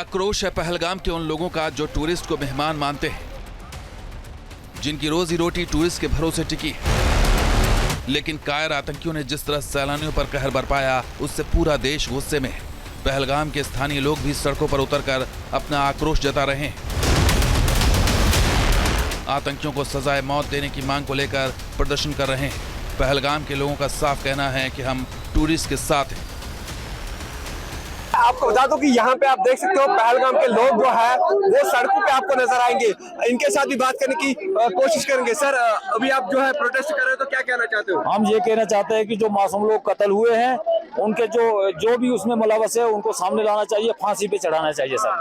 आक्रोश है पहलगाम के उन लोगों का जो टूरिस्ट को मेहमान मानते हैं, जिनकी रोजी रोटी टूरिस्ट के भरोसे टिकी है। लेकिन कायर आतंकियों ने जिस तरह सैलानियों पर कहर बरपाया, उससे पूरा देश गुस्से में है। पहलगाम के स्थानीय लोग भी सड़कों पर उतरकर अपना आक्रोश जता रहे हैं। आतंकियों को सजाए मौत देने की मांग को लेकर प्रदर्शन कर रहे हैं। पहलगाम के लोगों का साफ कहना है कि हम टूरिस्ट के साथ हैं। आपको बता दूं कि यहाँ पे आप देख सकते हो पहलगाम के लोग जो है वो सड़कों पे आपको नजर आएंगे। इनके साथ भी बात करने की कोशिश करेंगे। सर, अभी आप जो है प्रोटेस्ट कर रहे हो, तो क्या कहना चाहते हो? हम ये कहना चाहते हैं कि जो मासूम लोग कत्ल हुए हैं, उनके जो भी उसमें मुलव्वस है, उनको सामने लाना चाहिए, फांसी पे चढ़ाना चाहिए। सर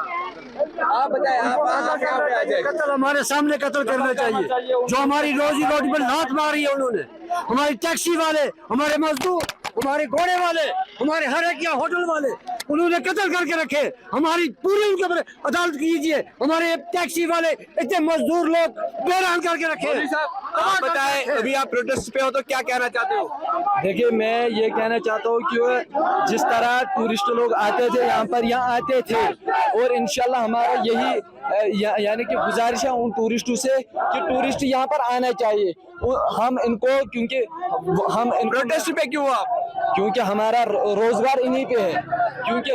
आप बताएं, आप यहाँ पे आ जाए। कत्ल हमारे सामने कत्ल करना चाहिए। जो हमारी रोजी रोटी पर लात मारी है उन्होंने, हमारी टैक्सी वाले, हमारे मजदूर, हमारे घोड़े वाले, हमारे हर एक या होटल वाले, उन्होंने कत्ल करके रखे। हमारी पूरी उनके ऊपर अदालत कीजिए। हमारे टैक्सी वाले इतने मजदूर लोग बेरान करके रखे। आप बताएं, अभी आप प्रोटेस्ट पे हो तो क्या कहना चाहते हो? देखिए, मैं ये कहना चाहता हूँ कि जिस तरह टूरिस्ट लोग आते थे यहाँ आते थे, और इंशाल्लाह हमारा यही यानी कि गुजारिश है उन टूरिस्टों से कि टूरिस्ट यहाँ पर आना चाहिए। हम इनको प्रोटेस्ट पे क्यों आप? क्योंकि हमारा रोजगार इन्हीं पे है। क्योंकि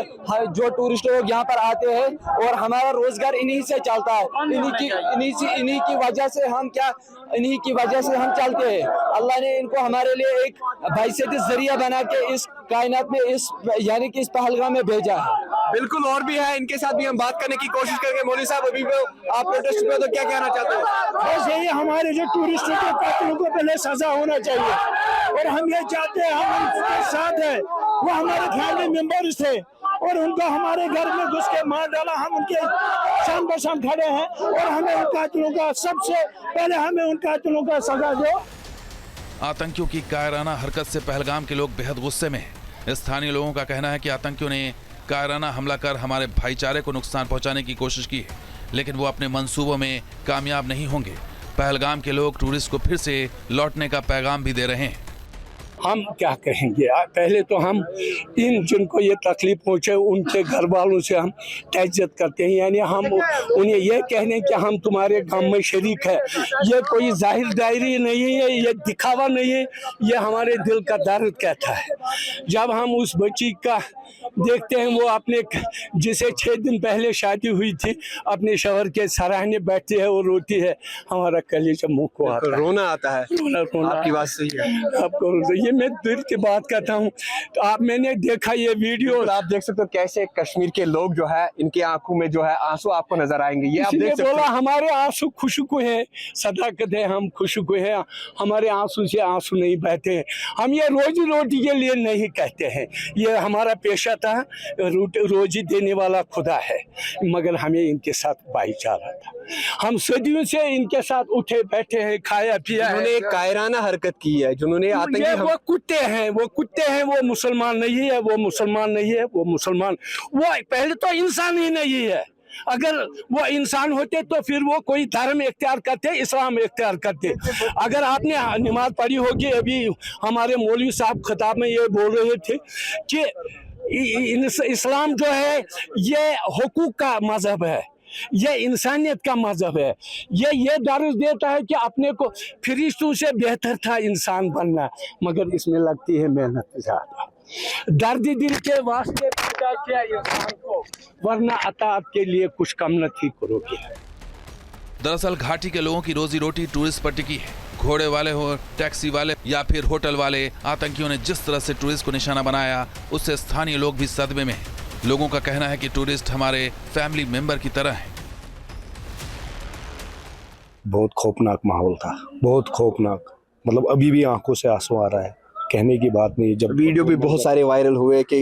जो टूरिस्ट लोग यहाँ पर आते हैं और हमारा रोजगार इन्हीं से चलता है। इन्हीं की वजह से हम चलते हैं। अल्लाह ने इनको हमारे लिए एक बाइसेत जरिया बना के इस कायनात में यानी कि इस पहलगाम में भेजा है। बिल्कुल, और भी है, इनके साथ भी हम बात करने की कोशिश करेंगे। मौलवी साहब, अभी आप प्रोटेस्ट पे हो तो क्या कहना चाहते हो? बस यही, हमारे जो टूरिस्ट के कातिलों को पहले सजा होना चाहिए, और हम ये चाहते हैं, हम उनके साथ हैं। वो हमारे फैमिली मेंबर्स थे और उनको हमारे घर में घुस के मार डाला। हम उनके शाम बशाम खड़े हैं और हमें उन कातिलों का, सबसे पहले हमें उन कातिलों का सजा दो। आतंकियों की कायराना हरकत से पहलगाम के लोग बेहद गुस्से में हैं। स्थानीय लोगों का कहना है कि आतंकियों ने कायराना हमला कर हमारे भाईचारे को नुकसान पहुंचाने की कोशिश की है, लेकिन वो अपने मंसूबों में कामयाब नहीं होंगे। पहलगाम के लोग टूरिस्ट को फिर से लौटने का पैगाम भी दे रहे हैं। हम क्या कहेंगे? पहले तो हम जिनको ये तकलीफ पहुंचे उनके घर वालों से हम तहज्जुद करते हैं। यानी हम उन्हें ये कहने कि हम तुम्हारे गम में शरीक है, ये कोई जाहिर डायरी नहीं है, ये दिखावा नहीं है, ये हमारे दिल का दर्द कहता है। जब हम उस बच्ची का देखते हैं, वो अपने जिसे 6 दिन पहले शादी हुई थी, अपने शौहर के सराहने बैठती है और रोती है, हमारा कलेजा मुंह को आता है, रोना आता है। रोना आपकी बात सही है। आपको ये मैं दिल की बात करता हूँ। तो मैंने देखा ये वीडियो, आप देख सकते हो कैसे कश्मीर के लोग जो है, इनके आंखों में जो है आंसू आपको नजर आएंगे। ये आप देख सकते बोला हमारे आंसू खुशबू है, सदाकत है, हम खुशबू है, हमारे आंसू से आंसू नहीं बहते हैं। हम ये रोजी रोटी के लिए नहीं कहते हैं, ये हमारा पेशा था, रोजी देने वाला खुदा है, मगर हमें इनके साथ भाईचारा था। हम सदियों से इनके साथ उठे बैठे हैं, खाया पिया। उन्होंने एक कायराना हरकत की है, जिन्होंने वो कुत्ते हैं, वो मुसलमान नहीं है, वो मुसलमान नहीं है, वो मुसलमान, वो पहले तो इंसान ही नहीं है। अगर वो इंसान होते तो फिर वो कोई धर्म इख्तियार करते, इस्लाम इख्तियार करते। अगर आपने नमाज पढ़ी होगी, अभी हमारे मौलवी साहब खिताब में ये बोल रहे थे कि इस्लाम जो है ये हुकूक का मजहब है, ये इंसानियत का मजहब है। ये दर्ज देता है कि अपने को फरिश्तों से बेहतर था इंसान बनना, मगर इसमें लगती है मेहनत ज्यादा। दर्द दिल के वास्ते पैदा किया इंसान को, वरना अताअत के लिए कुछ कम न थी करोगे। दरअसल घाटी के लोगों की रोजी रोटी टूरिस्ट पर टिकी है। घोड़े वाले हो, टैक्सी वाले या फिर होटल वाले, आतंकियों ने जिस तरह से टूरिस्ट को निशाना बनाया, उससे स्थानीय लोग भी सदमे में हैं। लोगों का कहना है कि टूरिस्ट हमारे फैमिली मेंबर की तरह हैं। बहुत खौफनाक माहौल था, बहुत खौफनाक, मतलब अभी भी आंखों से आंसू आ रहा है, कहने की बात नहीं। जब वीडियो भी बहुत सारे वायरल हुए कि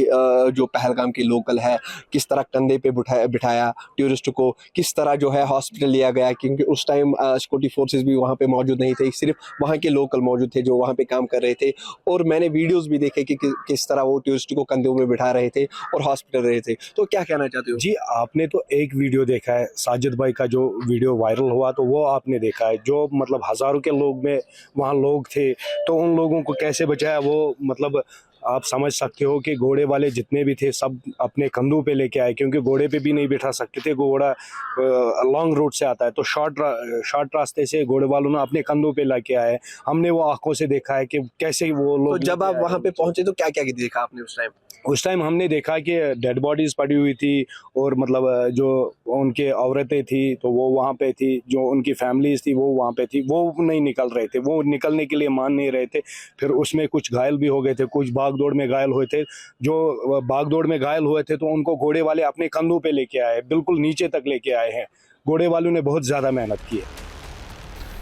जो पहलगाम के लोकल है, किस तरह कंधे पे बिठाया टूरिस्ट को, किस तरह जो है हॉस्पिटल लिया गया, क्योंकि उस टाइम सिक्योरिटी फोर्सेस भी वहाँ पे मौजूद नहीं थे, सिर्फ वहाँ के लोकल मौजूद थे जो वहाँ पे काम कर रहे थे। और मैंने वीडियोस भी देखे कि किस तरह वो टूरिस्ट को कंधों में बिठा रहे थे और हॉस्पिटल रहे थे। तो क्या कहना चाहते हो? जी, आपने तो एक वीडियो देखा है, साजिद भाई का जो वीडियो वायरल हुआ, तो वो आपने देखा है, जो मतलब हजारों के लोग में वहाँ लोग थे, तो उन लोगों को कैसे बचाया, वो मतलब आप समझ सकते हो कि घोड़े वाले जितने भी थे सब अपने कंधों पे लेके आए, क्योंकि घोड़े पे भी नहीं बिठा सकते थे, घोड़ा लॉन्ग रूट से आता है, तो शॉर्ट रास्ते से घोड़े वालों ने अपने कंधों पे लेके आए। हमने वो आंखों से देखा है कि कैसे वो तो लोग जब आप वहां पे पहुंचे तो क्या क्या देखा आपने उस टाइम? उस टाइम हमने देखा कि डेड बॉडीज पड़ी हुई थी, और मतलब जो उनके औरतें थी तो वो वहाँ पे थी, जो उनकी फैमिलीज थी वो वहाँ पे थी, वो नहीं निकल रहे थे, वो निकलने के लिए मान नहीं रहे थे। फिर उसमें कुछ घायल भी हो गए थे, कुछ भागदौड़ में घायल हुए थे। जो भागदौड़ में घायल हुए थे तो उनको घोड़े वाले अपने कंधों पे लेके आए, बिल्कुल नीचे तक लेके आए हैं। घोड़े वालों ने बहुत ज़्यादा मेहनत की है।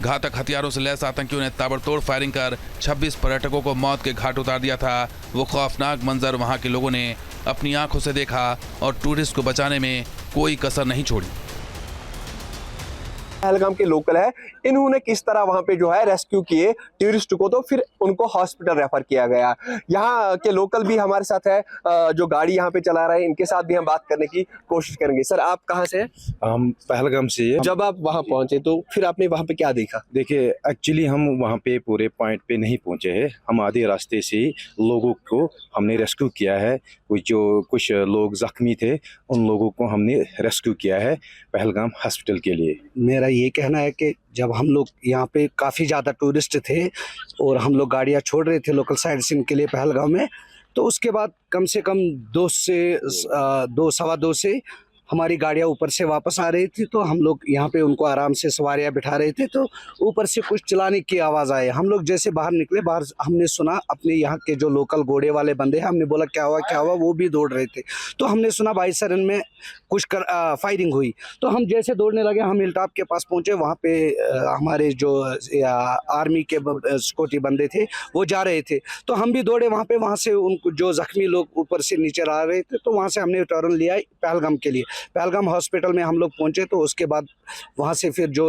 घातक हथियारों से लैस आतंकियों ने ताबड़तोड़ फायरिंग कर 26 पर्यटकों को मौत के घाट उतार दिया था। वो खौफनाक मंजर वहां के लोगों ने अपनी आंखों से देखा और टूरिस्ट को बचाने में कोई कसर नहीं छोड़ी। पहलगाम के लोकल है, इन्होंने किस तरह वहां पे जो है रेस्क्यू किए टूरिस्ट को, तो फिर उनको हॉस्पिटल रेफर किया गया। यहाँ के लोकल भी हमारे साथ है, जो गाड़ी यहाँ पे चला रहे हैं, इनके साथ भी हम बात करने की कोशिश करेंगे। सर, आप कहाँ से हैं? हम पहलगाम से हैं। जब आप वहां पहुंचे तो फिर आपने वहां पे क्या देखा? देखिए, एक्चुअली हम वहाँ पे पूरे पॉइंट पे नहीं पहुँचे हैं, हम आधे रास्ते से लोगों को हमने रेस्क्यू किया है। कुछ लोग जख्मी थे, उन लोगों को हमने रेस्क्यू किया है पहलगाम हॉस्पिटल के लिए। मेरा ये कहना है कि जब हम लोग यहाँ पे काफ़ी ज़्यादा टूरिस्ट थे और हम लोग गाड़ियाँ छोड़ रहे थे लोकल साइड सीन के लिए पहलगाम में, तो उसके बाद कम से कम 2 से हमारी गाड़ियाँ ऊपर से वापस आ रही थी, तो हम लोग यहाँ पे उनको आराम से सवारियाँ बिठा रहे थे, तो ऊपर से कुछ चिल्लाने की आवाज़ आई। हम लोग जैसे बाहर निकले, बाहर हमने सुना अपने यहाँ के जो लोकल घोड़े वाले बंदे हैं, हमने बोला क्या हुआ, वो भी दौड़ रहे थे। तो हमने सुना भाई सरन में कुछ फायरिंग हुई, तो हम जैसे दौड़ने लगे, हम हिलटॉप के पास पहुँचे। वहाँ पे हमारे जो आर्मी के सिक्योरिटी बंदे थे वो जा रहे थे, तो हम भी दौड़े वहाँ पे। वहाँ से उनको जो जख्मी लोग ऊपर से नीचे आ रहे थे, तो वहाँ से हमने टर्न लिया पहलगाम के लिए। पहलगाम हॉस्पिटल में हम लोग पहुंचे, तो उसके बाद वहाँ से फिर जो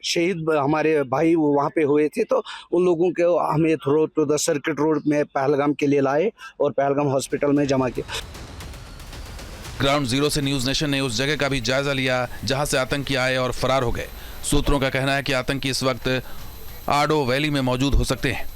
शहीद हमारे भाई वो वहाँ पे हुए थे, तो उन लोगों को हमें through to the circuit road में पहलगाम के लिए लाए और पहलगाम हॉस्पिटल में जमा किया। ग्राउंड जीरो से न्यूज नेशन ने उस जगह का भी जायजा लिया जहां से आतंकी आए और फरार हो गए। सूत्रों का कहना है कि आतंकी इस वक्त आडो वैली में मौजूद हो सकते हैं।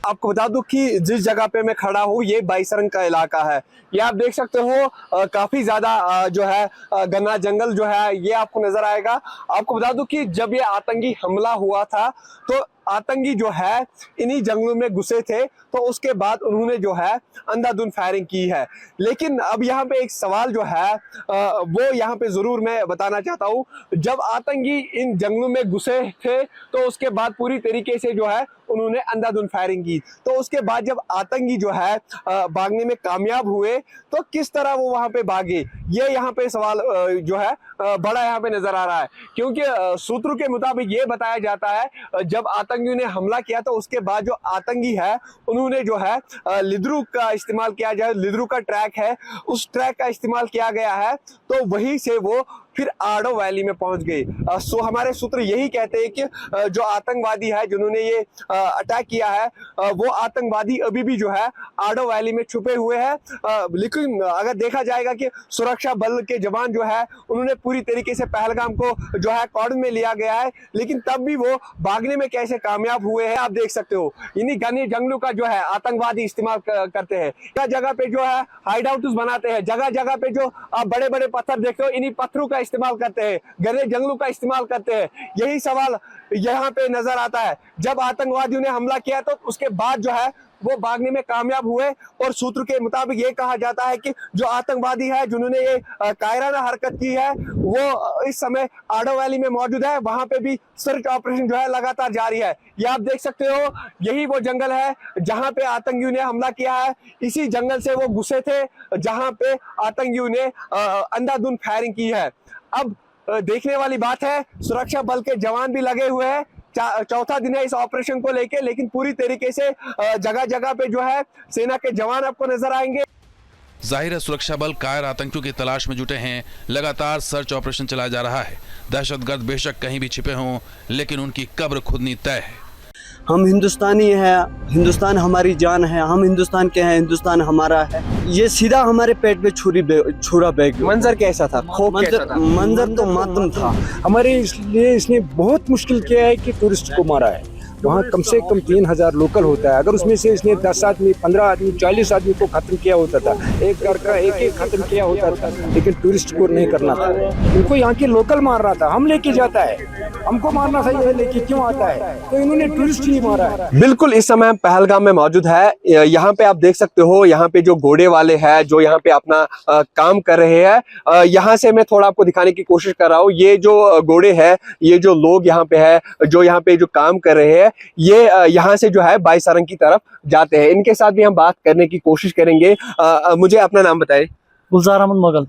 आपको बता दूं कि जिस जगह पे मैं खड़ा हूँ ये बाईसरन का इलाका है। ये आप देख सकते हो, काफी ज्यादा जो है घना जंगल जो है ये आपको नजर आएगा। आपको बता दूं कि जब ये आतंकी हमला हुआ था तो आतंकी जो है इन्हीं जंगलों में घुसे थे, तो उसके बाद उन्होंने जो है अंधाधुंध फायरिंग की है। लेकिन अब यहाँ पे एक सवाल जो है वो यहाँ पे जरूर मैं बताना चाहता हूँ। जब आतंकी इन जंगलों में घुसे थे तो उसके बाद पूरी तरीके से जो है उन्होंने अंधाधुंध फायरिंग की, तो उसके बाद जब आतंकी जो है भागने में कामयाब हुए तो किस तरह वो वहां पे भागे, ये यहाँ पे सवाल जो है बड़ा यहाँ पे नजर आ रहा है। क्योंकि सूत्रों के मुताबिक ये बताया जाता है जब आतंकियों ने हमला किया तो उसके बाद जो आतंकी है उन्होंने जो है लिद्रू का इस्तेमाल किया जाए, लिद्रू का ट्रैक है उस ट्रैक का इस्तेमाल किया गया है, तो वहीं से वो फिर आडो वैली में पहुंच गए। सो हमारे सूत्र यही कहते हैं कि जो आतंकवादी है जिन्होंने ये अटैक किया है वो आतंकवादी अभी भी जो है आडो वैली में छुपे हुए हैं। लेकिन अगर देखा जाएगा कि सुरक्षा बल के जवान जो है उन्होंने पूरी तरीके से पहलगाम को जो है कॉर्डन में लिया गया है, लेकिन तब भी वो भागने में कैसे कामयाब हुए हैं आप देख सकते हो। इन्हीं घने जंगलों का जो है आतंकवादी इस्तेमाल करते हैं, जगह जगह पे जो है हाइड आउट बनाते हैं, जगह जगह पे जो आप बड़े बड़े पत्थर देखते हो इन्हीं पत्थरों का इस्तेमाल करते हैं, घने जंगलों का इस्तेमाल करते हैं। यही सवाल यहाँ पे नजर आता है। जब आतंकवादियों ने हमला किया तो उसके बाद जो है वो भागने में कामयाब हुए, और सूत्र के मुताबिक ये कहा जाता है कि जो आतंकवादी है जिन्होंने ये कायराना हरकत की है वो इस समय आडो वैली में मौजूद है। वहां पे भी सर्च ऑपरेशन जो है लगातार जारी है। ये आप देख सकते हो, यही वो जंगल है जहां पे आतंकियों ने हमला किया है। इसी जंगल से वो घुसे थे जहां पे आतंकियों ने अंधाधुंध फायरिंग की है। अब देखने वाली बात है, सुरक्षा बल के जवान भी लगे हुए हैं, चौथा दिन है इस ऑपरेशन को लेके, लेकिन पूरी तरीके से जगह जगह पे जो है सेना के जवान आपको नजर आएंगे। जाहिर है सुरक्षा बल कायर आतंकियों की तलाश में जुटे हैं, लगातार सर्च ऑपरेशन चलाया जा रहा है। दहशतगर्द बेशक कहीं भी छिपे हों, लेकिन उनकी कब्र खुदनी तय है। हम हिंदुस्तानी हैं, हिंदुस्तान हमारी जान है, हम हिंदुस्तान के हैं, हिंदुस्तान हमारा है। ये सीधा हमारे पेट पे छुरा बैग। मंजर कैसा था? मंजर तो मातम था। हमारे इसलिए इसने बहुत मुश्किल किया है कि टूरिस्ट को मारा है, वहाँ कम से कम 3000 लोकल होता है। अगर उसमें से इसने 10 आदमी, 15 आदमी, 40 आदमी को खत्म किया होता था, एक घर का एक खत्म किया होता था, लेकिन टूरिस्ट को नहीं करना था। उनको यहाँ के लोकल मार रहा था। हम लेके जाता है, हमको मारना था, ये लेके क्यों आता है? तो इन्होंने टूरिस्ट ही मारा है। बिल्कुल इस समय हम पहलगाम में मौजूद है। यहाँ पे आप देख सकते हो, यहाँ पे जो घोड़े वाले हैं जो यहाँ पे अपना काम कर रहे हैं, यहाँ से मैं थोड़ा आपको दिखाने की कोशिश कर रहा हूँ। ये जो घोड़े हैं, ये जो लोग यहाँ पे है, जो यहाँ पे जो काम कर रहे हैं, ये यहाँ से जो है बाईसारंग की तरफ जाते हैं। इनके साथ भी हम बात करने की कोशिश करेंगे। मुझे अपना नाम बताएं। गुलजार अहमद मुगल।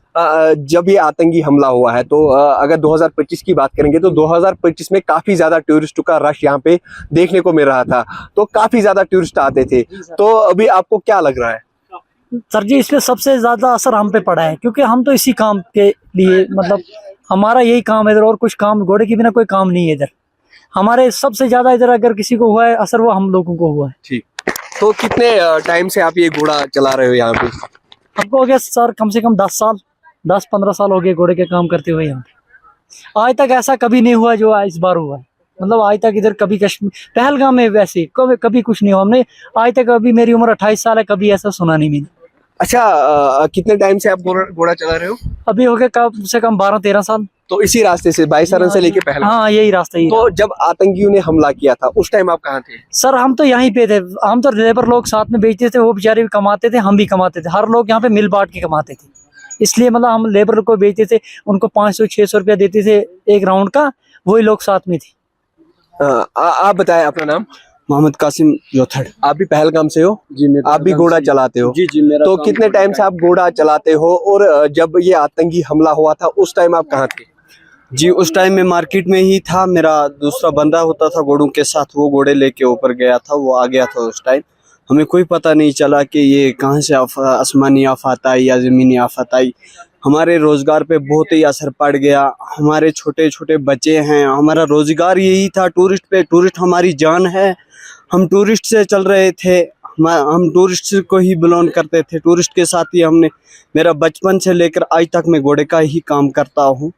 जब ये आतंकी हमला हुआ है तो अगर 2025 की बात करेंगे तो 2025 में काफी ज्यादा टूरिस्टों का रश यहाँ पे देखने को मिल रहा था, तो काफी ज्यादा टूरिस्ट आते थे। तो अभी आपको क्या लग रहा है? सर जी, इस पे सबसे ज्यादा असर हम पे पड़ा है, क्योंकि हम तो इसी काम के लिए, मतलब हमारा यही काम है इधर, और कुछ काम घोड़े के बिना कोई काम नहीं है इधर। हमारे सबसे ज्यादा इधर अगर किसी को हुआ है असर, वो हम लोगों को हुआ है। ठीक, तो कितने टाइम से आप ये घोड़ा चला रहे हो यहाँ पे? हमको हो गया सर कम से कम 10-15 साल हो गए घोड़े के काम करते हुए यहाँ पे। आज तक ऐसा कभी नहीं हुआ जो इस बार हुआ है। मतलब आज तक इधर कभी कश्मीर पहलगाम में वैसे कभी कुछ नहीं हुआ। हमने आज तक, अभी मेरी उम्र 28 साल है, कभी ऐसा सुना नहीं मैंने। अच्छा, कितने टाइम से आप घोड़ा चला रहे हो? अभी हो गया कम से कम 12-13 साल। तो इसी रास्ते से बाईसारन से लेके पहलगाम? हाँ, यही रास्ता ही। तो जब आतंकियों ने हमला किया था उस टाइम आप कहाँ थे? सर हम तो यहीं पे थे। हम तो लेबर लोग साथ में बेचते थे, वो बेचारे भी कमाते थे, हम भी कमाते थे। हर लोग यहाँ पे मिल बांट के कमाते थे, इसलिए मतलब हम लेबर को बेचते थे, उनको 500-600 रुपया देते थे एक राउंड का, वही लोग साथ में थे। आप बताएं अपना नाम। मोहम्मद कासिम जोथड़। आप भी पहलगाम से हो? जी, मैं आप भी घोड़ा चलाते हो? जी, मेरा तो कितने टाइम से आप घोड़ा चलाते हो, और जब ये आतंकी हमला हुआ था उस टाइम आप कहाँ थे? जी, उस टाइम मैं मार्केट में ही था। मेरा दूसरा बंदा होता था घोड़ों के साथ, वो घोड़े लेके ऊपर गया था, वो आ गया था। उस टाइम हमें कोई पता नहीं चला कि ये कहाँ से आसमानी आफत आई या ज़मीनी आफत आई। हमारे रोज़गार पे बहुत ही असर पड़ गया। हमारे छोटे छोटे बच्चे हैं, हमारा रोज़गार यही था टूरिस्ट पे। टूरिस्ट हमारी जान है। हम टूरिस्ट से चल रहे थे, हम टूरिस्ट को ही बिलोंग करते थे। टूरिस्ट के साथ ही हमने, मेरा बचपन से लेकर आज तक मैं घोड़े का ही काम करता हूँ,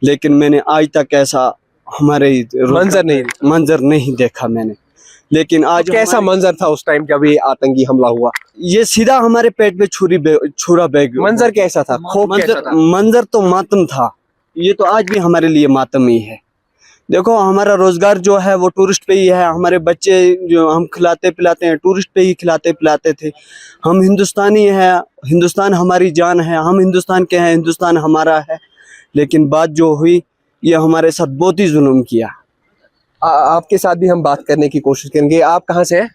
लेकिन मैंने आज तक ऐसा हमारे मंजर नहीं देखा मैंने। लेकिन आज कैसा मंजर था उस टाइम जब ये आतंकी हमला हुआ? ये सीधा हमारे पेट पे छुरा बैग। मंजर कैसा था? मंजर तो मातम था। ये तो आज भी हमारे लिए मातम ही है। देखो, हमारा रोजगार जो है वो टूरिस्ट पे ही है। हमारे बच्चे जो हम खिलाते पिलाते हैं, टूरिस्ट पे ही खिलाते पिलाते थे। हम हिंदुस्तानी हैं, हिंदुस्तान हमारी जान है, हम हिंदुस्तान के हैं, हिंदुस्तान हमारा है। लेकिन बात जो हुई, ये हमारे साथ बहुत ही जुल्म किया। आपके साथ भी हम बात करने की कोशिश करेंगे। आप कहाँ से हैं?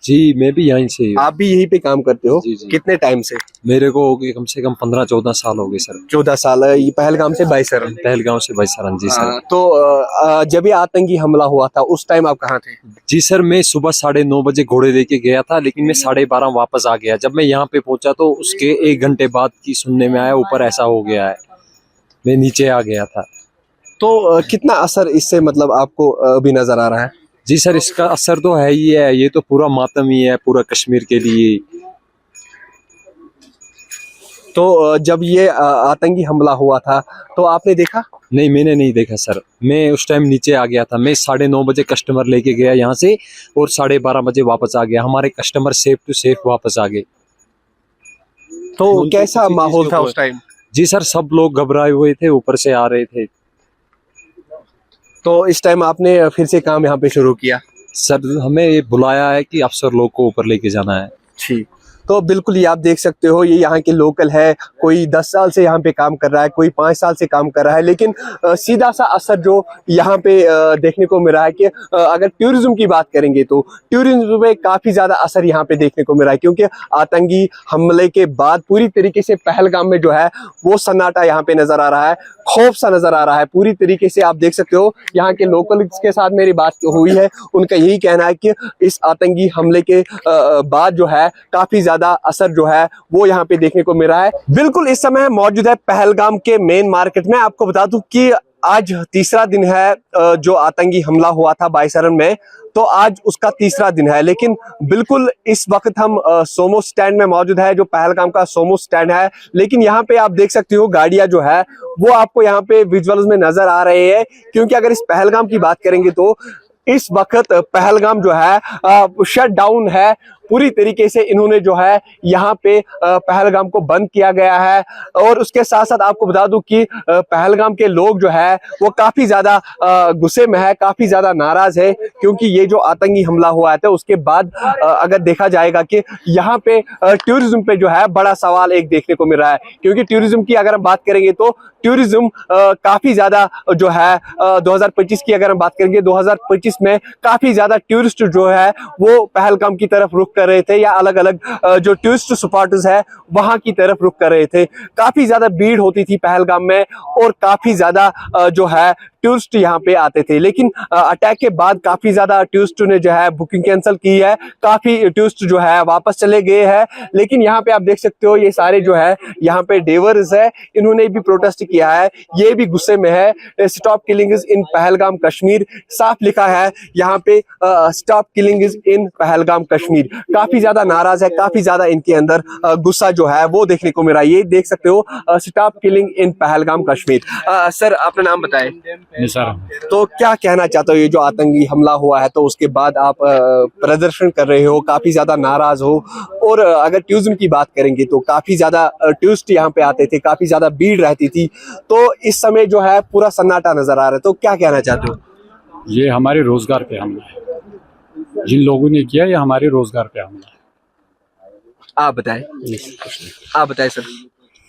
जी, मैं भी यहीं से। आप भी यहीं पे काम करते हो? जी, जी। कितने टाइम से? मेरे को हो गए कम से कम 15-14 साल हो गए सर। 14 साल। ये पहलगाम से बाईसारन? पहलगाम से बाईसारन, जी सर। तो जब ये आतंकी हमला हुआ था उस टाइम आप कहाँ थे? जी सर, मैं सुबह 9:30 बजे घोड़े लेके गया था, लेकिन मैं 12:30 वापस आ गया। जब मैं यहाँ पे पहुंचा तो उसके 1 घंटे बाद की सुनने में आया ऊपर ऐसा हो गया है, मैं नीचे आ गया था। तो कितना असर इससे मतलब आपको अभी नजर आ रहा है? जी सर, इसका असर तो है ही है। ये तो पूरा मातम ही है पूरा कश्मीर के लिए। तो जब ये आतंकी हमला हुआ था तो आपने देखा? नहीं, मैंने नहीं देखा सर। मैं उस टाइम नीचे आ गया था। मैं 9:30 बजे कस्टमर लेके गया यहाँ से, और 12:30 बजे वापस आ गया। हमारे कस्टमर सेफ टू सेफ वापस आ गए। तो कैसा माहौल था उस टाइम? जी सर, सब लोग घबराए हुए थे, ऊपर से आ रहे थे। तो इस टाइम आपने फिर से काम यहाँ पे शुरू किया? सर, हमें ये बुलाया है कि अफसर लोग को ऊपर लेके जाना है। ठीक, तो बिल्कुल ये आप देख सकते हो, ये यहाँ के लोकल है। कोई 10 साल से यहाँ पे काम कर रहा है, कोई 5 साल से काम कर रहा है, लेकिन सीधा सा असर जो यहाँ पे देखने को मिल रहा है कि अगर टूरिज्म की बात करेंगे तो टूरिज्म पे काफ़ी ज़्यादा असर यहाँ पे देखने को मिल रहा है, क्योंकि आतंकी हमले के बाद पूरी तरीके से पहलगाम में जो है वो सन्नाटा यहाँ पे नज़र आ रहा है, खौफ सा नज़र आ रहा है पूरी तरीके से। आप देख सकते हो यहाँ के लोकल्स के साथ मेरी बात हुई है, उनका यही कहना है कि इस आतंकी हमले के बाद जो है काफ़ी ज़्यादा असर जो है वो यहाँ पे देखने को मिल रहा है। बिल्कुल इस समय मौजूद है पहलगाम के मेन मार्केट में। आपको बता दूं कि आज तीसरा दिन है जो आतंकी हमला हुआ था बाईसारन में, तो आज उसका तीसरा दिन है। लेकिन बिल्कुल इस वक्त हम सोमो स्टैंड में मौजूद है, जो पहलगाम का सोमो स्टैंड है। लेकिन यहाँ पे आप देख सकते हो गाड़ियां जो है वो आपको यहाँ पे विजुअल्स में नजर आ रहे हैं, क्योंकि अगर इस पहलगाम की बात करेंगे तो इस वक्त पहलगाम जो है शट डाउन है पूरी तरीके से। इन्होंने जो है यहाँ पे पहलगाम को बंद किया गया है। और उसके साथ साथ आपको बता दूं कि पहलगाम के लोग जो है वो काफी ज्यादा गुस्से में है, काफी ज्यादा नाराज है, क्योंकि ये जो आतंकी हमला हुआ था उसके बाद अगर देखा जाएगा कि यहाँ पे टूरिज्म पे जो है बड़ा सवाल एक देखने को मिल रहा है। क्योंकि टूरिज्म की अगर हम बात करेंगे तो टूरिज्म काफी ज्यादा जो है 2025 की अगर हम बात करेंगे 2025 में काफी ज्यादा टूरिस्ट जो है वो पहलगाम की तरफ रुख कर रहे थे, या अलग अलग जो टूरिस्ट स्पॉट्स है वहां की तरफ रुख कर रहे थे। काफी ज्यादा भीड़ होती थी पहलगाम में और काफी ज्यादा जो है टूरिस्ट यहाँ पे आते थे। लेकिन अटैक के बाद काफी ज्यादा टूरिस्ट ने जो है बुकिंग कैंसिल की है, काफी टूरिस्ट जो है वापस चले गए हैं। लेकिन यहाँ पे आप देख सकते हो ये सारे जो है यहाँ पे डेवर्स है, इन्होंने भी प्रोटेस्ट किया है, ये भी गुस्से में है। स्टॉप किलिंग इन पहलगाम कश्मीर साफ लिखा है यहाँ पे, स्टॉप किलिंग इन पहलगाम कश्मीर। काफी ज्यादा नाराज है, काफी ज्यादा इनके अंदर गुस्सा जो है वो देखने को मिला। ये देख सकते हो स्टॉप किलिंग इन पहलगाम कश्मीर। सर अपना नाम बताएं। तो क्या कहना चाहते हो, ये जो आतंकी हमला हुआ है तो उसके बाद आप प्रदर्शन कर रहे हो, काफी ज्यादा नाराज हो, और अगर टूरिज्म की बात करेंगे तो काफी ज्यादा टूरिस्ट यहाँ पे आते थे, काफी ज्यादा भीड़ रहती थी, तो इस समय जो है पूरा सन्नाटा नजर आ रहा है, तो क्या कहना चाहते हो? ये हमारे रोजगार पे हमला है, जिन लोगों ने किया ये हमारे रोजगार पे हमला है। आप बताएं सर।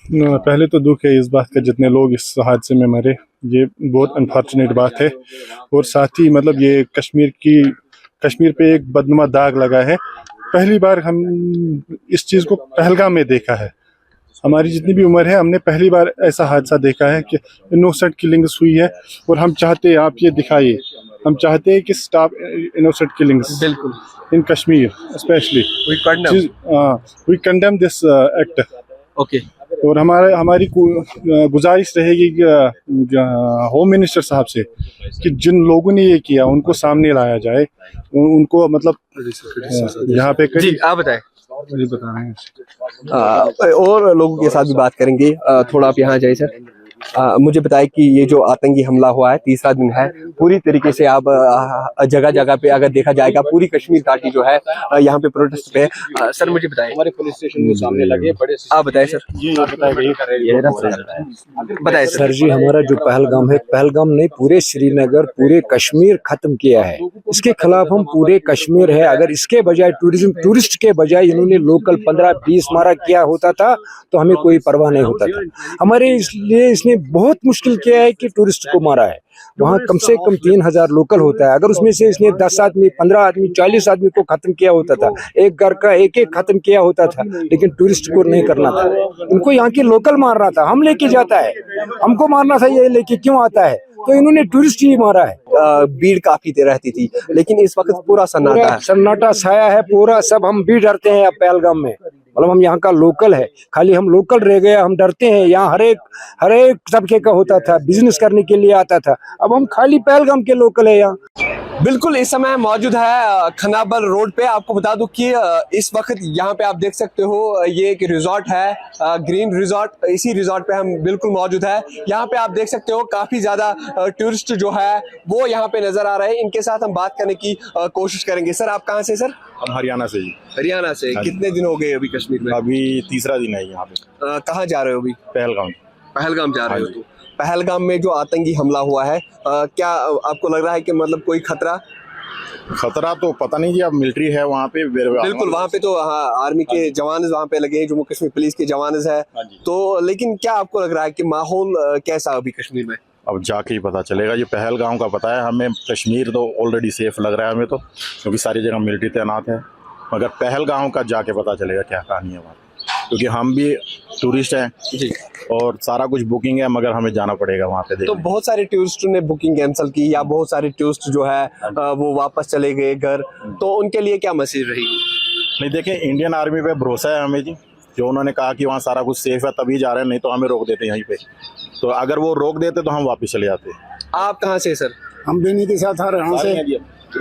पहले तो दुख है इस बात का जितने लोग इस हादसे में मरे, ये बहुत अनफॉर्चुनेट बात है। और साथ ही मतलब ये कश्मीर पे एक बदनुमा दाग लगा है। पहली बार हम इस चीज़ को पहलगाम में देखा है। हमारी जितनी भी उम्र है हमने पहली बार ऐसा हादसा देखा है कि इनोसेंट किलिंग्स हुई है। और हम चाहते हैं, आप ये दिखाइए, हम चाहते हैं कि स्टॉप इनोसेंट किलिंग्स बिल्कुल in Kashmir specially. We condemn this act. Okay. और हमारी गुजारिश रहेगी होम मिनिस्टर साहब से कि जिन लोगों ने ये किया उनको सामने लाया जाए, उनको मतलब यहाँ पे जी आप बताएं। बता रहे हैं और लोगों के साथ भी बात करेंगे। थोड़ा आप यहाँ जाइए सर। मुझे बताएं कि ये जो आतंकी हमला हुआ है, तीसरा दिन है, पूरी तरीके से आप जगह जगह पे अगर देखा जाएगा पूरी कश्मीर घाटी जो है यहाँ पे प्रोटेस्ट पे है। सर मुझे बताएं। हमारे पुलिस स्टेशन के सामने लगे बड़े। आप बताएं सर। बताएं सर जी, हमारा जो पहलगाम है, पहलगाम ने पूरे श्रीनगर पूरे कश्मीर खत्म किया है। इसके खिलाफ हम पूरे कश्मीर है। अगर इसके बजाय टूरिस्ट के बजाय इन्होंने लोकल 15-20 मारा किया होता था तो हमें कोई परवाह नहीं होता था। हमारे इसलिए इसने बहुत मुश्किल किया है कि टूरिस्ट को मारा है। वहाँ कम से कम 3000 लोकल होता है, अगर उसमें से इसने 10 आदमी, 15 आदमी, 40 आदमी को खत्म किया होता था, एक घर का एक खत्म किया होता था, लेकिन टूरिस्ट को नहीं करना था। इनको यहाँ के लोकल मार रहा था। हम लेके जाता है, हमको मारना था, ये लेके क्यों आता है? तो इन्होंने टूरिस्ट ही मारा है। भीड़ काफी रहती थी, लेकिन इस वक्त पूरा सन्नाटा छाया है पूरा। सब हम भी डरते हैं अब पहलगाम में। मतलब हम यहाँ का लोकल है, खाली हम लोकल रह गए, हम डरते हैं। यहाँ हर एक तबके का होता था, बिजनेस करने के लिए आता था, अब हम खाली पहलगाम के लोकल है यहाँ। बिल्कुल इस समय मौजूद है खनाबल रोड पे। आपको बता दूं कि इस वक्त यहाँ पे आप देख सकते हो ये एक रिजॉर्ट है, ग्रीन रिजॉर्ट। इसी रिजॉर्ट पे हम बिल्कुल मौजूद है। यहाँ पे आप देख सकते हो काफी ज्यादा टूरिस्ट जो है वो यहाँ पे नजर आ रहे हैं। इनके साथ हम बात करने की कोशिश करेंगे। सर आप कहाँ से? सर हम हरियाणा से ही। हरियाणा से। कितने दिन हो गए अभी कश्मीर में? अभी तीसरा दिन है यहाँ पे। कहाँ जा रहे हो अभी? पहलगाम जा रहे हो। तो पहलगाम में जो आतंकी हमला हुआ है, क्या आपको लग रहा है कि मतलब कोई खतरा तो पता नहीं जी। अब मिलिट्री है वहाँ पे। बिल्कुल वहाँ पे तो आर्मी के जवान वहाँ पे लगे हैं, जम्मू कश्मीर पुलिस के जवान है। तो लेकिन क्या आपको लग रहा है कि माहौल कैसा अभी कश्मीर में? अब जाके ही पता चलेगा। ये पहलगाम का पता है हमें, कश्मीर तो ऑलरेडी सेफ लग रहा है हमें तो, क्योंकि सारी जगह मिलिट्री तैनात है। मगर पहलगाम का जाके पता चलेगा क्या कहानी है वहाँ, क्योंकि हम भी टूरिस्ट हैं जी और सारा कुछ बुकिंग है, मगर हमें जाना पड़ेगा वहाँ पे। तो बहुत सारे टूरिस्टों ने बुकिंग कैंसिल की, या बहुत सारे टूरिस्ट जो है वो वापस चले गए घर, तो उनके लिए क्या मैसेज रहेगी? नहीं देखें, इंडियन आर्मी पे भरोसा है हमें जी। जो उन्होंने कहा कि वहाँ सारा कुछ सेफ है तभी जा रहे हैं, नहीं तो हमें रोक देते यहीं पे। तो अगर वो रोक देते तो हम वापस चले जाते। आप कहाँ से सर? हम भी नहीं के साथ हरियाणा से।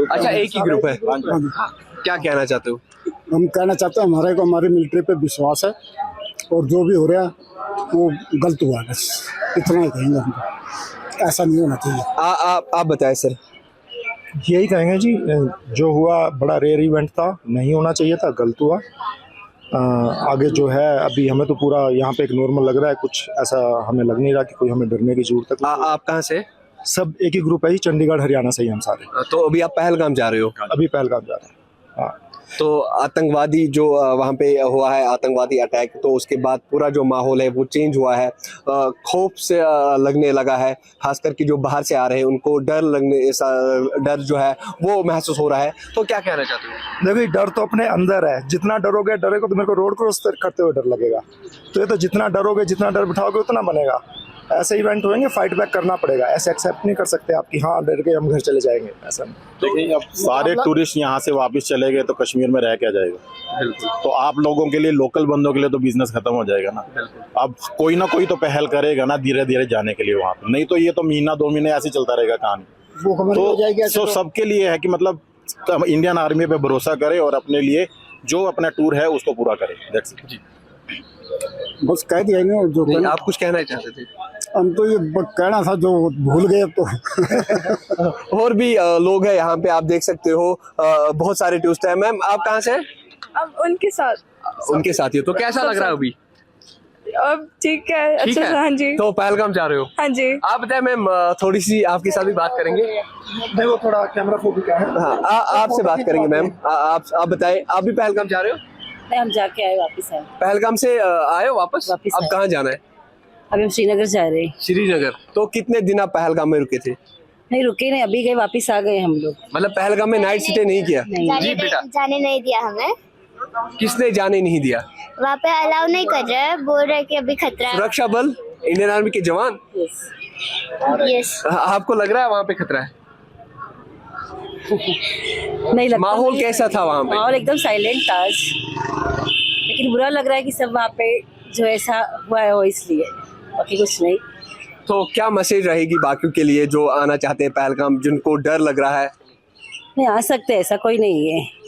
अच्छा एक ही ग्रुप है। क्या कहना चाहते हो? हम कहना चाहते हैं हमारी मिलिट्री पे विश्वास है और जो भी हो रहा है वो गलत हुआ है, बस इतना ही कहेंगे हम। ऐसा नहीं होना चाहिए। आप बताएं सर। यही कहेंगे जी, जो हुआ बड़ा रेयर इवेंट था, नहीं होना चाहिए था, गलत हुआ। आगे जो है अभी हमें तो पूरा यहाँ पे एक नॉर्मल लग रहा है, कुछ ऐसा हमें लग नहीं रहा कि कोई हमें डरने की जरूरत है। आप कहाँ से? सब एक ही ग्रुप है जी, चंडीगढ़ हरियाणा से ही हम सारे। तो अभी आप पहलगाम जा रहे हो? अभी पहलगाम जा रहे हैं। हाँ, तो आतंकवादी जो वहाँ पे हुआ है, आतंकवादी अटैक, तो उसके बाद पूरा जो माहौल है वो चेंज हुआ है, खौफ से लगने लगा है, खास करके जो बाहर से आ रहे हैं उनको डर जो है वो महसूस हो रहा है। तो क्या कहना चाहते हो? देखिए, डर तो अपने अंदर है, जितना डरोगे तो मेरे को रोड क्रॉस करते हुए डर लगेगा। तो ये तो जितना डरोगे, जितना डर बिठाओगे उतना बनेगा। ऐसे इवेंट होंगे, फाइट बैक करना पड़ेगा, ऐसे एक्सेप्ट नहीं कर सकते आप कि हाँ डर के हम घर चले जाएंगे, ऐसा नहीं। देखिए, अब सारे टूरिस्ट यहाँ से वापस चले गए तो कश्मीर में रह क्या जाएगा। बिल्कुल। तो आप लोगों के लिए, लोकल बंदों के लिए तो बिजनेस खत्म हो जाएगा ना। अब कोई ना कोई तो पहल करेगा ना धीरे धीरे जाने के लिए वहाँ पे, नहीं तो ये तो महीना 2 महीने ऐसे चलता रहेगा कहानी। तो सबके लिए है कि मतलब इंडियन आर्मी पे भरोसा करे और अपने लिए जो अपना टूर है उसको पूरा करे। बस कह दिया ना जो। नहीं, आप कुछ कहना चाहते थे? हम तो ये कहना था जो भूल गए अब तो। और भी लोग हैं यहाँ पे, आप देख सकते हो, बहुत सारे टूरिस्ट हैं। मैम, आप कहाँ से हैं? अब उनके साथ ही हो, तो कैसा लग रहा है अभी? अब ठीक है, अच्छा है? हाँ जी। तो पहलगाम जा रहे हो? हाँ जी। आप बताएं मैम, थोड़ी सी आपके साथ भी बात करेंगे। देखो, थोड़ा कैमरा फोबिक है। हाँ, आपसे बात करेंगे मैम। आप बताएं, आप भी पहलगाम जा रहे हो? नहीं, हम जाके आए, वापस आए। पहलगाम से आए हो वापस? अब कहाँ जाना है? अभी हम श्रीनगर जा रहे हैं। श्रीनगर। तो कितने दिन आप पहलगाम में रुके थे? नहीं रुके नहीं, अभी गए, वापस आ गए हम लोग। मतलब पहलगाम में नाइट स्टे नहीं किया? नहीं। जी बेटा, जाने नहीं दिया हमें। किसने जाने नहीं दिया? वहाँ पे अलाउ नहीं कर रहे हैं, बोल रहे कि अभी खतरा है। सुरक्षा बल, इंडियन आर्मी के जवान? यस। आपको लग रहा है वहाँ पे खतरा है? नहीं लगता। माहौल कैसा था वहाँ पे? माहौल एकदम साइलेंट था आज, लेकिन बुरा लग रहा है कि सब वहाँ पे जो ऐसा हुआ है वो इसलिए, बाकी कुछ नहीं। तो क्या मैसेज रहेगी बाकियों के लिए जो आना चाहते हैं पहलगाम, जिनको डर लग रहा है? नहीं, आ सकते हैं, ऐसा कोई नहीं है।